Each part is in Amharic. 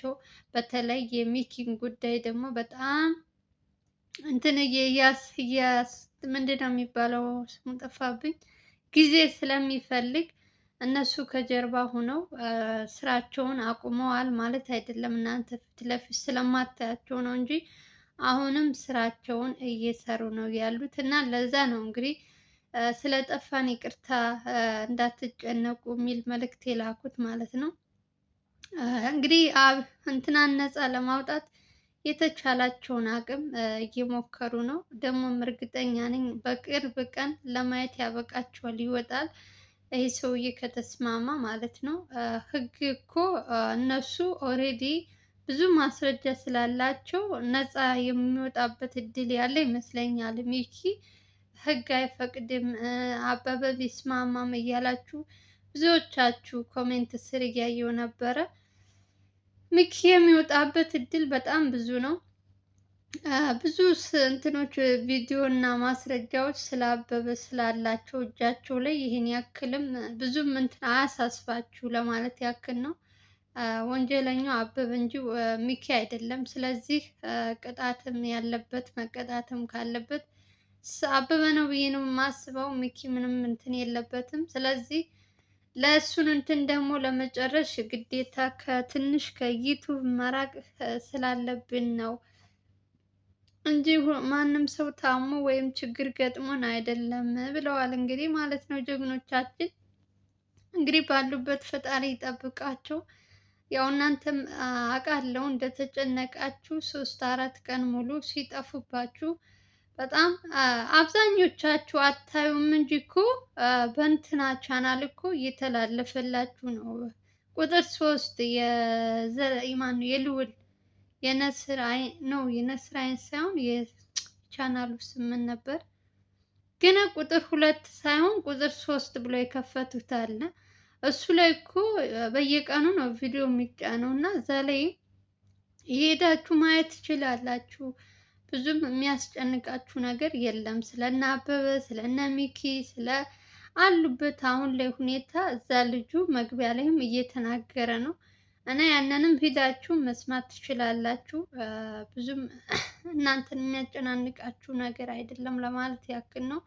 አላቸው። በተለይ የሚኪን ጉዳይ ደግሞ በጣም እንትን እያስ ምንድን ነው የሚባለው ስሙ ጠፋብኝ። ጊዜ ስለሚፈልግ እነሱ ከጀርባ ሆነው ስራቸውን አቁመዋል ማለት አይደለም። እናንተ ፊት ለፊት ስለማታያቸው ነው እንጂ አሁንም ስራቸውን እየሰሩ ነው ያሉት እና ለዛ ነው እንግዲህ ስለጠፋን ይቅርታ እንዳትጨነቁ የሚል መልእክት የላኩት ማለት ነው። እንግዲህ እንትናን ነፃ ለማውጣት የተቻላቸውን አቅም እየሞከሩ ነው። ደግሞም እርግጠኛ ነኝ በቅርብ ቀን ለማየት ያበቃቸዋል፣ ይወጣል ይህ ሰውዬ ከተስማማ ማለት ነው። ህግ እኮ እነሱ ኦሬዲ ብዙ ማስረጃ ስላላቸው ነፃ የሚወጣበት እድል ያለ ይመስለኛል። ሚኪ ህግ አይፈቅድም አበበ ቢስማማም እያላችሁ ብዙዎቻችሁ ኮሜንት ስር እያየው ነበረ። ሚኪ የሚወጣበት እድል በጣም ብዙ ነው። ብዙ እንትኖች ቪዲዮ እና ማስረጃዎች ስለ አበበ ስላላቸው እጃቸው ላይ ይህን ያክልም ብዙም እንትን አያሳስባችሁ ለማለት ያክል ነው። ወንጀለኛው አበበ እንጂ ሚኪ አይደለም። ስለዚህ ቅጣትም ያለበት መቀጣትም ካለበት አበበ ነው ብዬ ነው የማስበው። ሚኪ ምንም እንትን የለበትም። ስለዚህ ለእሱን እንትን ደግሞ ለመጨረሽ ግዴታ ከትንሽ ከዩቱብ መራቅ ስላለብን ነው እንጂ ማንም ሰው ታሞ ወይም ችግር ገጥሞን አይደለም ብለዋል። እንግዲህ ማለት ነው ጀግኖቻችን። እንግዲህ ባሉበት ፈጣሪ ይጠብቃቸው። ያው እናንተም አውቃለሁ እንደተጨነቃችሁ 3-4 ቀን ሙሉ ሲጠፉባችሁ በጣም አብዛኞቻችሁ አታዩም እንጂ እኮ በእንትና ቻናል እኮ እየተላለፈላችሁ ነው። ቁጥር 3 የማነው የልዑል የነስር አይ ነው የነስር አይን ሳይሆን የቻናሉ ስም ምን ነበር? ግን ቁጥር 2 ሳይሆን ቁጥር 3 ብሎ የከፈቱት አለ። እሱ ላይ እኮ በየቀኑ ነው ቪዲዮ የሚጫነው እና እዛ ላይ የሄዳችሁ ማየት ትችላላችሁ። ብዙም የሚያስጨንቃችሁ ነገር የለም። ስለነ አበበ ስለነ ሚኪ ስለ አሉበት አሁን ላይ ሁኔታ እዛ ልጁ መግቢያ ላይም እየተናገረ ነው እና ያንንም ሂዳችሁ መስማት ትችላላችሁ። ብዙም እናንተን የሚያጨናንቃችሁ ነገር አይደለም ለማለት ያክል ነው።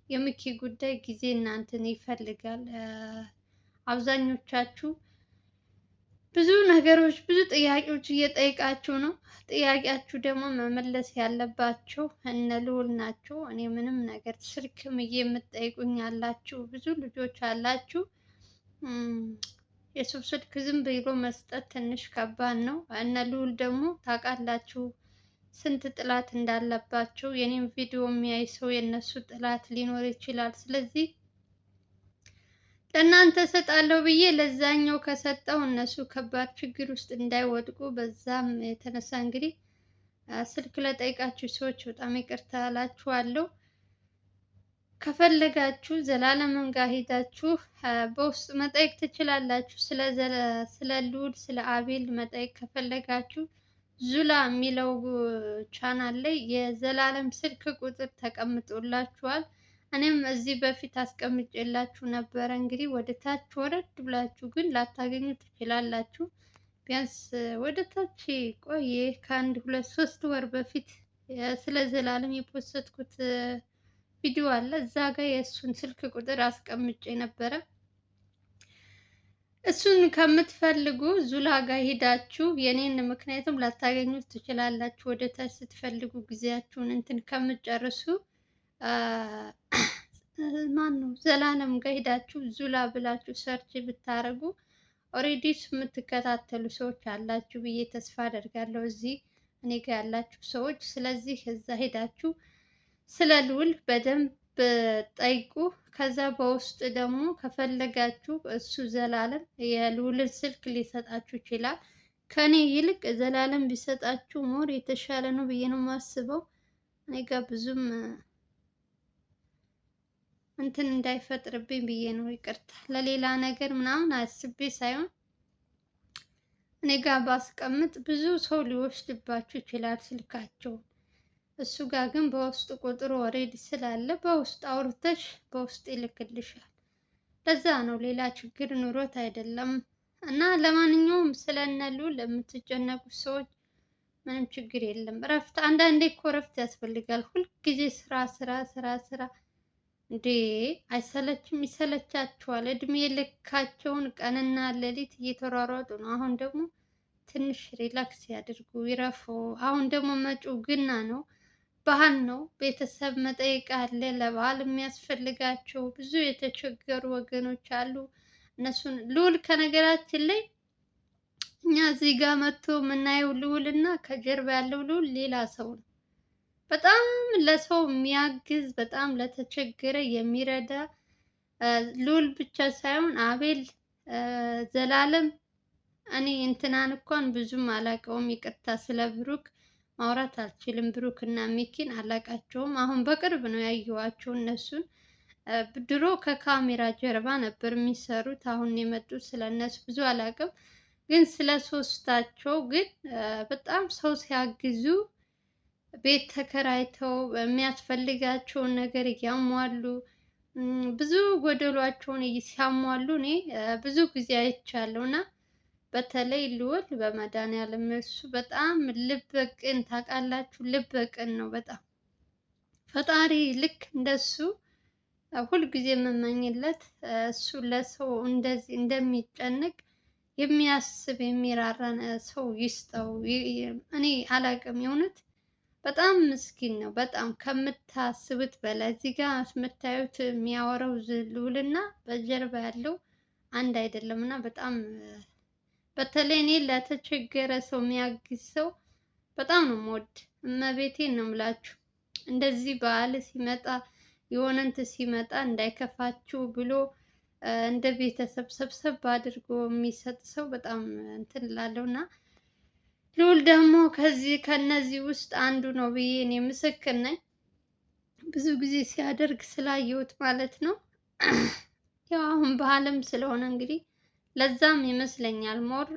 የሚኪ ጉዳይ ጊዜ እናንተን ይፈልጋል። አብዛኞቻችሁ ብዙ ነገሮች ብዙ ጥያቄዎች እየጠየቃችሁ ነው። ጥያቄያችሁ ደግሞ መመለስ ያለባቸው እነ ልዑል ናቸው። እኔ ምንም ነገር ስልክም የምትጠይቁኝ ያላችሁ ብዙ ልጆች አላችሁ። የሰው ስልክ ዝም ብሎ መስጠት ትንሽ ከባድ ነው። እነ ልዑል ደግሞ ታውቃላችሁ ስንት ጥላት እንዳለባቸው። የኔም ቪዲዮ የሚያይ ሰው የነሱ ጥላት ሊኖር ይችላል። ስለዚህ ለእናንተ እሰጣለሁ ብዬ ለዛኛው ከሰጠው እነሱ ከባድ ችግር ውስጥ እንዳይወድቁ በዛም የተነሳ እንግዲህ ስልክ ለጠይቃችሁ ሰዎች በጣም ይቅርታ እላችኋለሁ። ከፈለጋችሁ ዘላለምን ጋር ሄዳችሁ በውስጥ መጠየቅ ትችላላችሁ። ስለ ልዑል ስለ አቤል መጠየቅ ከፈለጋችሁ ዙላ የሚለው ቻናል ላይ የዘላለም ስልክ ቁጥር ተቀምጦላችኋል። እኔም እዚህ በፊት አስቀምጬላችሁ ነበረ። እንግዲህ ወደ ታች ወረድ ብላችሁ ግን ላታገኙ ትችላላችሁ። ቢያንስ ወደ ታች ቆየ ከአንድ 2-3 ወር በፊት ስለ ዘላለም የፖስትኩት ቪዲዮ አለ። እዛ ጋር የእሱን ስልክ ቁጥር አስቀምጬ ነበረ። እሱን ከምትፈልጉ ዙላ ጋር ሄዳችሁ የኔን ምክንያቱም ላታገኙት ትችላላችሁ። ወደ ታች ስትፈልጉ ጊዜያችሁን እንትን ከምትጨርሱ ማን ነው ዘላለም ጋር ሄዳችሁ ዙላ ብላችሁ ሰርች ብታረጉ ኦሬዲ የምትከታተሉ ሰዎች አላችሁ ብዬ ተስፋ አደርጋለሁ፣ እዚህ እኔ ጋር ያላችሁ ሰዎች። ስለዚህ እዛ ሄዳችሁ ስለ ልዑል በደንብ ጠይቁ። ከዛ በውስጥ ደግሞ ከፈለጋችሁ እሱ ዘላለም የልዑልን ስልክ ሊሰጣችሁ ይችላል። ከኔ ይልቅ ዘላለም ቢሰጣችሁ ሞር የተሻለ ነው ብዬ ነው የማስበው። እኔ ጋር ብዙም እንትን እንዳይፈጥርብኝ ብዬ ነው። ይቅርታ ለሌላ ነገር ምናምን አስቤ ሳይሆን እኔ ጋር ባስቀምጥ ብዙ ሰው ሊወስድባችሁ ይችላል ስልካቸውን። እሱ ጋር ግን በውስጥ ቁጥሩ ኦሬዲ ስላለ በውስጥ አውርተሽ በውስጥ ይልክልሻል። ለዛ ነው ሌላ ችግር ኑሮት አይደለም። እና ለማንኛውም ስለነ ልዑል ለምትጨነቁ ሰዎች ምንም ችግር የለም። እረፍት አንዳንዴ እኮ እረፍት ያስፈልጋል። ሁልጊዜ ስራ ስራ ስራ ስራ እንዴ አይሰለችም? ይሰለቻቸዋል። እድሜ ልካቸውን ቀንና ሌሊት እየተሯሯጡ ነው። አሁን ደግሞ ትንሽ ሪላክስ ያድርጉ፣ ይረፉ። አሁን ደግሞ መጪው ገና ነው፣ ባህል ነው። ቤተሰብ መጠየቅ አለ። ለበዓል የሚያስፈልጋቸው ብዙ የተቸገሩ ወገኖች አሉ። እነሱን ልዑል ከነገራችን ላይ እኛ እዚህ ጋር መጥቶ የምናየው ልዑል እና ከጀርባ ያለው ልዑል ሌላ ሰው ነው። በጣም ለሰው የሚያግዝ በጣም ለተቸገረ የሚረዳ ልዑል ብቻ ሳይሆን አቤል፣ ዘላለም። እኔ እንትናን እንኳን ብዙም አላውቀውም፣ ይቅርታ። ስለ ብሩክ ማውራት አልችልም። ብሩክ እና ሚኪን አላውቃቸውም። አሁን በቅርብ ነው ያየኋቸው እነሱን። ድሮ ከካሜራ ጀርባ ነበር የሚሰሩት። አሁን የመጡት ስለ እነሱ ብዙ አላውቅም፣ ግን ስለ ሶስታቸው ግን በጣም ሰው ሲያግዙ ቤት ተከራይተው የሚያስፈልጋቸውን ነገር እያሟሉ ብዙ ጎደሏቸውን ሲያሟሉ እኔ ብዙ ጊዜ አይቻለሁ። እና በተለይ ልዑል በመድኃኒዓለም እሱ በጣም ልበ ቅን ታውቃላችሁ፣ ልበ ቅን ነው በጣም። ፈጣሪ ልክ እንደሱ ሁልጊዜ የምመኝለት እሱ ለሰው እንደዚህ እንደሚጨነቅ የሚያስብ የሚራራን ሰው ይስጠው። እኔ አላውቅም፣ የእውነት በጣም ምስኪን ነው፣ በጣም ከምታስቡት በላይ። እዚህ ጋር የምታዩት የሚያወራው ልዑልና በጀርባ ያለው አንድ አይደለም። እና በጣም በተለይ እኔ ለተቸገረ ሰው የሚያግዝ ሰው በጣም ነው የምወድ። እመቤቴን ነው የምላችሁ። እንደዚህ በዓል ሲመጣ የሆነ እንትን ሲመጣ እንዳይከፋችሁ ብሎ እንደ ቤተሰብ ሰብሰብ አድርጎ የሚሰጥ ሰው በጣም እንትን እላለሁ። እና ልዑል ደግሞ ከነዚህ ውስጥ አንዱ ነው ብዬ እኔ ምስክር ነኝ። ብዙ ጊዜ ሲያደርግ ስላየሁት ማለት ነው። ያው አሁን በዓልም ስለሆነ እንግዲህ ለዛም ይመስለኛል ሞር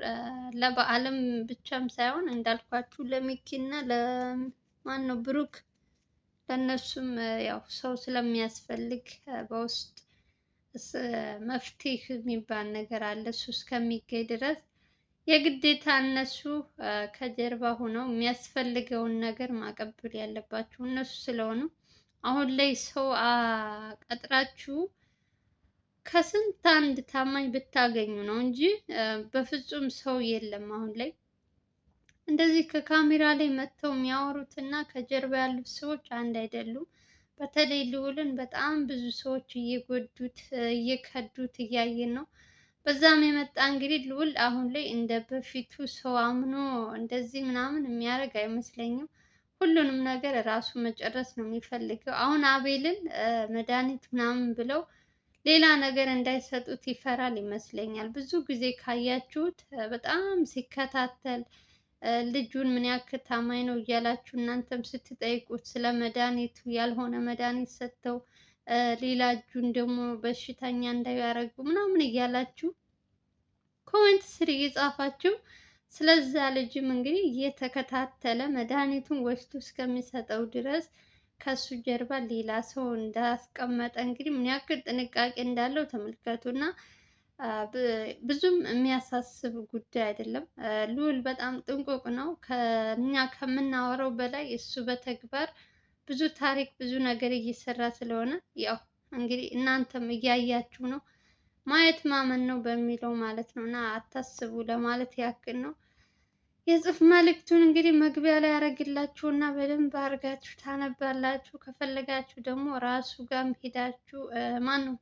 ለበዓልም ብቻም ሳይሆን እንዳልኳችሁ ለሚኪና ለማን ነው ብሩክ፣ ለእነሱም ያው ሰው ስለሚያስፈልግ በውስጥ መፍትሄ የሚባል ነገር አለ። እሱ እስከሚገኝ ድረስ የግዴታ እነሱ ከጀርባ ሆነው የሚያስፈልገውን ነገር ማቀበል ያለባቸው እነሱ ስለሆኑ፣ አሁን ላይ ሰው ቀጥራችሁ ከስንት አንድ ታማኝ ብታገኙ ነው እንጂ በፍጹም ሰው የለም አሁን ላይ። እንደዚህ ከካሜራ ላይ መጥተው የሚያወሩት እና ከጀርባ ያሉት ሰዎች አንድ አይደሉም። በተለይ ልዑልን በጣም ብዙ ሰዎች እየጎዱት እየከዱት እያየን ነው። በዛም የመጣ እንግዲህ ልዑል አሁን ላይ እንደ በፊቱ ሰው አምኖ እንደዚህ ምናምን የሚያደርግ አይመስለኝም። ሁሉንም ነገር ራሱ መጨረስ ነው የሚፈልገው። አሁን አቤልን መድኃኒት ምናምን ብለው ሌላ ነገር እንዳይሰጡት ይፈራል ይመስለኛል። ብዙ ጊዜ ካያችሁት በጣም ሲከታተል ልጁን ምን ያክል ታማኝ ነው እያላችሁ እናንተም ስትጠይቁት ስለ መድኃኒቱ ያልሆነ መድኃኒት ሰጥተው ሌላ እጁን ደግሞ በሽተኛ እንዳያደርጉ ምናምን እያላችሁ ኮሜንት ስር እየጻፋችሁ ስለዛ ልጅም እንግዲህ እየተከታተለ መድኃኒቱን ወስዶ እስከሚሰጠው ድረስ ከሱ ጀርባ ሌላ ሰው እንዳስቀመጠ እንግዲህ ምን ያክል ጥንቃቄ እንዳለው ተመልከቱ። እና ብዙም የሚያሳስብ ጉዳይ አይደለም። ልዑል በጣም ጥንቁቅ ነው። ከእኛ ከምናወራው በላይ እሱ በተግባር ብዙ ታሪክ ብዙ ነገር እየሰራ ስለሆነ ያው እንግዲህ እናንተም እያያችሁ ነው። ማየት ማመን ነው በሚለው ማለት ነው። እና አታስቡ ለማለት ያክል ነው። የጽሁፍ መልእክቱን እንግዲህ መግቢያ ላይ ያደርግላችሁ እና በደንብ አድርጋችሁ ታነባላችሁ። ከፈለጋችሁ ደግሞ ራሱ ጋርም ሄዳችሁ ማን ነው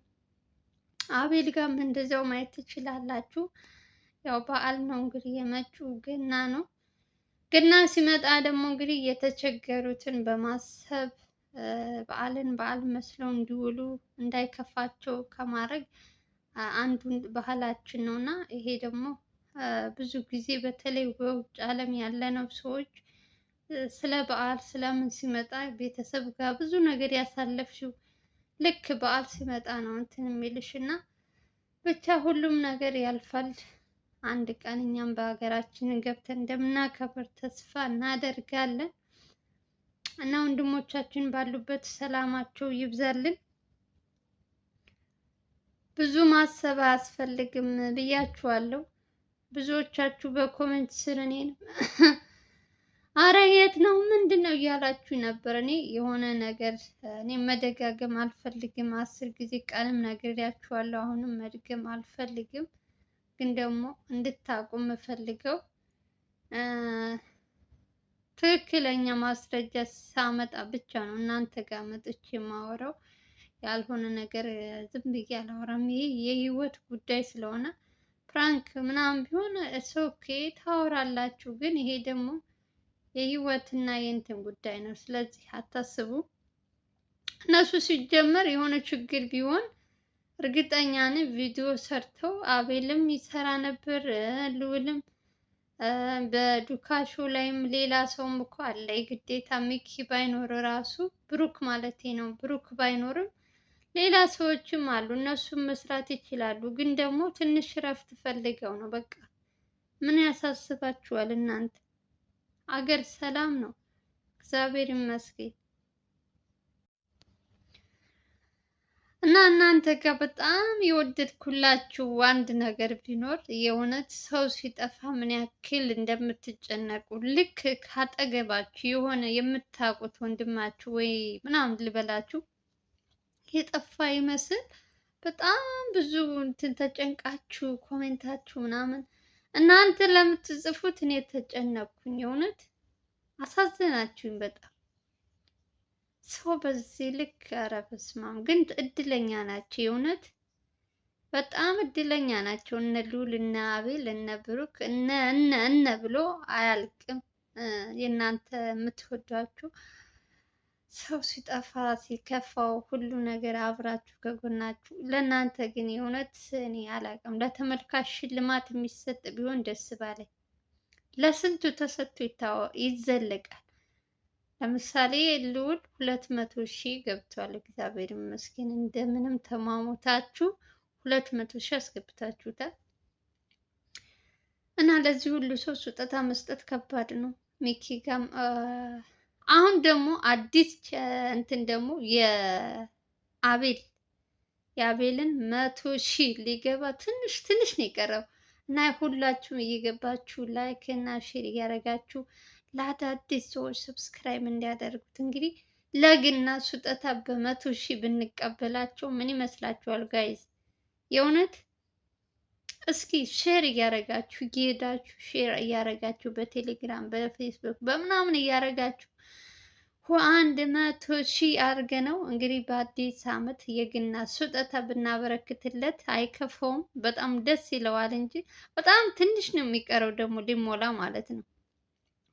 አቤል ጋርም እንደዚያው ማየት ትችላላችሁ። ያው በዓል ነው እንግዲህ የመጪው ገና ነው። ገና ሲመጣ ደግሞ እንግዲህ የተቸገሩትን በማሰብ በዓልን በዓል መስለው እንዲውሉ እንዳይከፋቸው ከማድረግ አንዱን ባህላችን ነው እና ይሄ ደግሞ ብዙ ጊዜ በተለይ በውጭ ዓለም ያለነው ሰዎች ስለ በዓል ስለምን ሲመጣ ቤተሰብ ጋር ብዙ ነገር ያሳለፍሽው ልክ በዓል ሲመጣ ነው እንትን የሚልሽ እና ብቻ ሁሉም ነገር ያልፋል። አንድ ቀን እኛም በሀገራችን ገብተን እንደምናከብር ተስፋ እናደርጋለን እና ወንድሞቻችን ባሉበት ሰላማቸው ይብዛልን። ብዙ ማሰብ አያስፈልግም ብያችኋለሁ። ብዙዎቻችሁ በኮሜንት ስር እኔን አረ የት ነው ምንድን ነው እያላችሁ ነበር። እኔ የሆነ ነገር እኔ መደጋገም አልፈልግም። 10 ጊዜ ቀንም ነግሬያችኋለሁ። አሁንም መድገም አልፈልግም። ግን ደግሞ እንድታቁ የምፈልገው ትክክለኛ ማስረጃ ሳመጣ ብቻ ነው እናንተ ጋር መጥቼ የማወራው። ያልሆነ ነገር ዝም ብዬ አላወራም። ይሄ የህይወት ጉዳይ ስለሆነ ፕራንክ ምናምን ቢሆን ኦኬ ታወራላችሁ። ግን ይሄ ደግሞ የህይወትና የእንትን ጉዳይ ነው። ስለዚህ አታስቡ። እነሱ ሲጀመር የሆነ ችግር ቢሆን እርግጠኛ ነኝ ቪዲዮ ሰርተው አቤልም ይሰራ ነበር፣ ልዑልም በዱካሾ ላይም ሌላ ሰውም እኮ አለ። የግዴታ ሚኪ ባይኖር ራሱ ብሩክ ማለቴ ነው። ብሩክ ባይኖርም ሌላ ሰዎችም አሉ። እነሱም መስራት ይችላሉ። ግን ደግሞ ትንሽ እረፍት ፈልገው ነው። በቃ ምን ያሳስባችኋል እናንተ? አገር ሰላም ነው፣ እግዚአብሔር ይመስገን። እና እናንተ ጋር በጣም የወደድኩላችሁ አንድ ነገር ቢኖር የእውነት ሰው ሲጠፋ ምን ያክል እንደምትጨነቁ፣ ልክ ካጠገባችሁ የሆነ የምታውቁት ወንድማችሁ ወይ ምናምን ልበላችሁ የጠፋ ይመስል በጣም ብዙ እንትን ተጨንቃችሁ ኮሜንታችሁ ምናምን እናንተ ለምትጽፉት እኔ ተጨነቅኩኝ። የእውነት አሳዘናችሁኝ በጣም። ሰው በዚህ ልክ ኧረ በስመ አብ! ግን እድለኛ ናቸው የእውነት በጣም እድለኛ ናቸው። እነ ልዑል እነ አቤል እነ ብሩክ እነ ብሎ አያልቅም። የእናንተ የምትወዷችሁ ሰው ሲጠፋ ሲከፋው ሁሉ ነገር አብራችሁ ከጎናችሁ። ለእናንተ ግን የእውነት እኔ አላውቅም። ለተመልካች ሽልማት የሚሰጥ ቢሆን ደስ ባለኝ። ለስንቱ ተሰጥቶ ይዘለቃል። ለምሳሌ ልዑል 200,000 ገብቷል። እግዚአብሔር ይመስገን። እንደምንም ተሟሙታችሁ 200,000 አስገብታችሁታል። እና ለዚህ ሁሉ ሰው ስጦታ መስጠት ከባድ ነው። ሚኪ ጋም አሁን ደግሞ አዲስ እንትን ደግሞ የአቤልን 100,000 ሊገባ ትንሽ ነው የቀረው። እና ሁላችሁም እየገባችሁ ላይክ እና ሼር እያደረጋችሁ ለአዳዲስ ሰዎች ሰብስክራይብ እንዲያደርጉት። እንግዲህ ለግና ስጦታ በ100,000 ብንቀበላቸው ምን ይመስላችኋል ጋይዝ? የእውነት እስኪ ሼር እያደረጋችሁ እየሄዳችሁ ሼር እያደረጋችሁ በቴሌግራም በፌስቡክ በምናምን እያደረጋችሁ 100,000 አድርገ ነው እንግዲህ በአዲስ ዓመት የግና ስጦታ ብናበረክትለት አይከፋውም። በጣም ደስ ይለዋል እንጂ በጣም ትንሽ ነው የሚቀረው ደግሞ ሊሞላ ማለት ነው።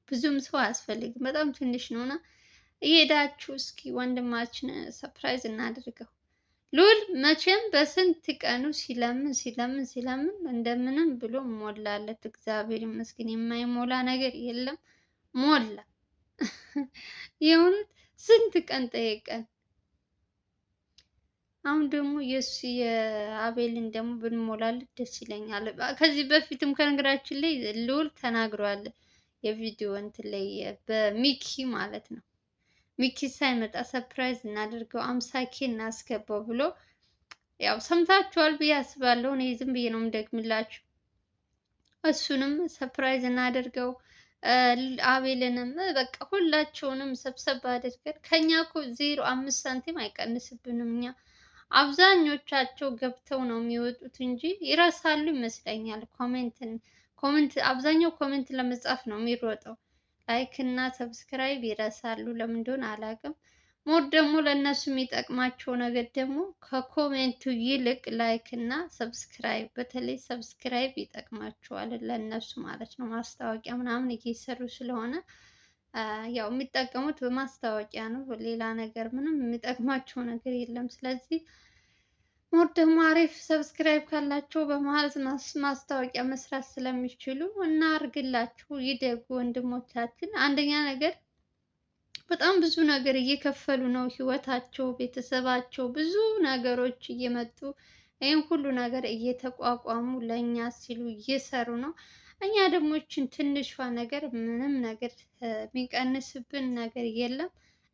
ብዙም ሰው አያስፈልግም። በጣም ትንሽ ነውና እየሄዳችሁ እስኪ ወንድማችን ሰርፕራይዝ እናድርገው። ልዑል መቼም በስንት ቀኑ ሲለምን እንደምንም ብሎ ሞላለት። እግዚአብሔር ይመስገን። የማይሞላ ነገር የለም። ሞላ። የእውነት ስንት ቀን ጠየቀን። አሁን ደግሞ የሱ የአቤልን ደግሞ ብንሞላለት ደስ ይለኛል። ከዚህ በፊትም ከነገራችን ላይ ልዑል ተናግሯል። የቪዲዮ እንትን ላይ በሚኪ ማለት ነው። ሚኪ ሳይመጣ ሰርፕራይዝ እናደርገው 50,000 እናስገባው ብሎ ያው ሰምታችኋል ብዬ አስባለሁ። እኔ ዝም ብዬ ነው የምደግምላችሁ። እሱንም ሰርፕራይዝ እናደርገው፣ አቤልንም በቃ ሁላቸውንም ሰብሰብ አድርገን ከኛ እኮ 0.5 ሳንቲም አይቀንስብንም። እኛ አብዛኞቻቸው ገብተው ነው የሚወጡት እንጂ ይረሳሉ ይመስለኛል። ኮሜንት አብዛኛው ኮሜንት ለመጻፍ ነው የሚሮጠው። ላይክ እና ሰብስክራይብ ይረሳሉ። ለምን እንደሆነ አላውቅም። ሞር ደግሞ ለእነሱ የሚጠቅማቸው ነገር ደግሞ ከኮሜንቱ ይልቅ ላይክ እና ሰብስክራይብ፣ በተለይ ሰብስክራይብ ይጠቅማቸዋል ለእነሱ ማለት ነው። ማስታወቂያ ምናምን እየሰሩ ስለሆነ ያው የሚጠቀሙት በማስታወቂያ ነው። ሌላ ነገር ምንም የሚጠቅማቸው ነገር የለም። ስለዚህ ሞር ደግሞ አሪፍ ሰብስክራይብ ካላቸው በመሀል ማስታወቂያ መስራት ስለሚችሉ እናርግላችሁ። ይደጉ ወንድሞቻችን። አንደኛ ነገር በጣም ብዙ ነገር እየከፈሉ ነው፣ ህይወታቸው፣ ቤተሰባቸው፣ ብዙ ነገሮች እየመጡ ይህን ሁሉ ነገር እየተቋቋሙ ለእኛ ሲሉ እየሰሩ ነው። እኛ ደግሞ ይችን ትንሿ ነገር ምንም ነገር የሚቀንስብን ነገር የለም።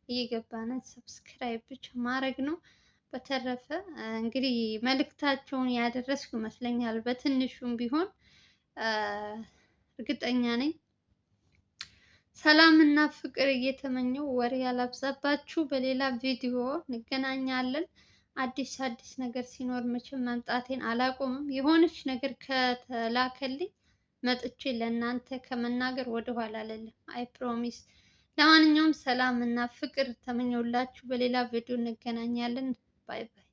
እየገባን ሰብስክራይብ ብቻ ማድረግ ነው። በተረፈ እንግዲህ መልእክታቸውን ያደረስኩ ይመስለኛል። በትንሹም ቢሆን እርግጠኛ ነኝ። ሰላም እና ፍቅር እየተመኘው ወሬ ያላብዛባችሁ። በሌላ ቪዲዮ እንገናኛለን። አዲስ ነገር ሲኖር መቼም መምጣቴን አላቆምም። የሆነች ነገር ከተላከልኝ መጥቼ ለእናንተ ከመናገር ወደኋላ አልልም። አይ ፕሮሚስ። ለማንኛውም ሰላም እና ፍቅር ተመኘውላችሁ። በሌላ ቪዲዮ እንገናኛለን። ባይ ባይ።